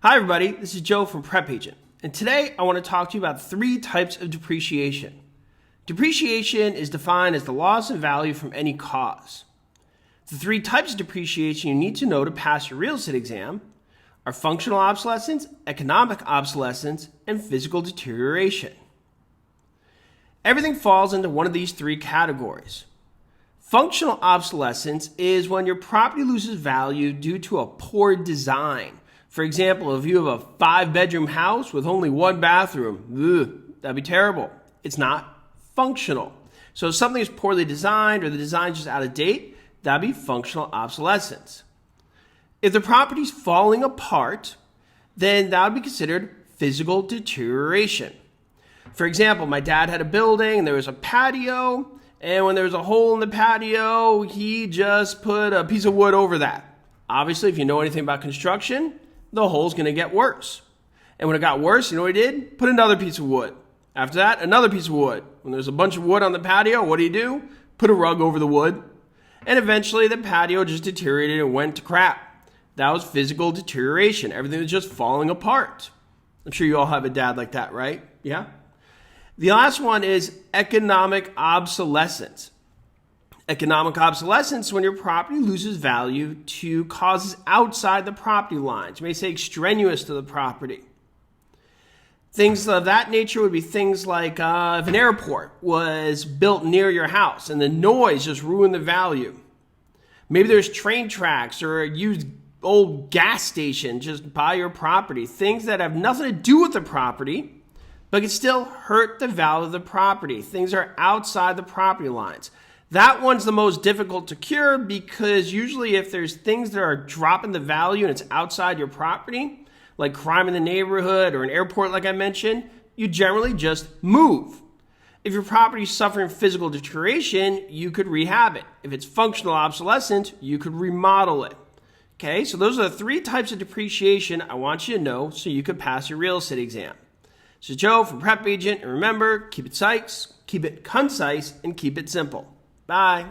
Hi everybody, this is Joe from PrepAgent, and today I want to talk to you about three types of depreciation. Depreciation is defined as the loss of value from any cause. The three types of depreciation you need to know to pass your real estate exam are functional obsolescence, economic obsolescence, and physical deterioration. Everything falls into one of these three categories. Functional obsolescence is when your property loses value due to a poor design. For example, if you have a 5-bedroom house with only one bathroom, that'd be terrible. It's not functional. So if something is poorly designed or the design is just out of date, that'd be functional obsolescence. If the property's falling apart, then that would be considered physical deterioration. For example, my dad had a building and there was a patio, and when there was a hole in the patio, he just put a piece of wood over that. Obviously, if you know anything about construction, the hole's going to get worse. And when it got worse, you know what he did? Put another piece of wood. After that, another piece of wood. When there's a bunch of wood on the patio, what do? Put a rug over the wood. And eventually the patio just deteriorated and went to crap. That was physical deterioration. Everything was just falling apart. I'm sure you all have a dad like that, right? Yeah? The last one is economic obsolescence. Economic obsolescence is when your property loses value to causes outside the property lines. You may say extraneous to the property. Things of that nature would be things like if an airport was built near your house and the noise just ruined the value. Maybe there's train tracks or a used old gas station just by your property. Things that have nothing to do with the property, but can still hurt the value of the property. Things are outside the property lines. That one's the most difficult to cure because usually if there's things that are dropping the value and it's outside your property, like crime in the neighborhood or an airport like I mentioned, you generally just move. If your property is suffering physical deterioration, you could rehab it. If it's functional obsolescence, you could remodel it. Okay, so those are the three types of depreciation I want you to know so you could pass your real estate exam. This is Joe from PrepAgent, and remember, keep it concise, and keep it simple. Bye.